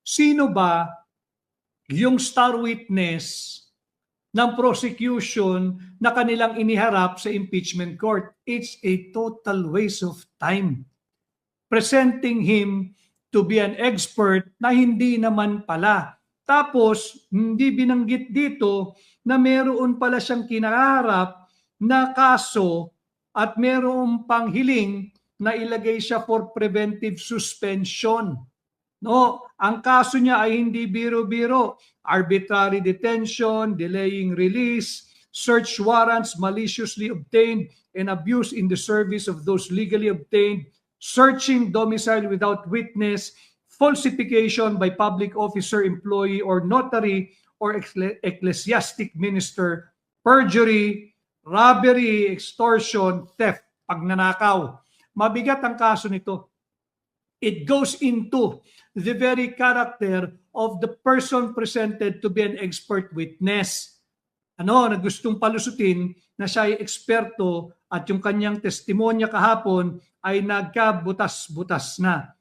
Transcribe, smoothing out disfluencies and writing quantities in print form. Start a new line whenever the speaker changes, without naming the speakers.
sino ba yung star witness ng prosecution na kanilang iniharap sa impeachment court? It's a total waste of time. Presenting him to be an expert na hindi naman pala. Tapos, hindi binanggit dito na meron pala siyang kinaharap na kaso at meron pang hiling na ilagay siya for preventive suspension. No, ang kaso niya ay hindi biro-biro. Arbitrary detention, delaying release, search warrants maliciously obtained and abuse in the service of those legally obtained, searching domicile without witness, falsification by public officer, employee, or notary, or ecclesiastic minister, perjury, robbery, extortion, theft, pagnanakaw. Mabigat ang kaso nito. It goes into the very character of the person presented to be an expert witness. Na gustong palusutin na siya ay eksperto at yung kanyang testimonya kahapon ay nagkabutas-butas na.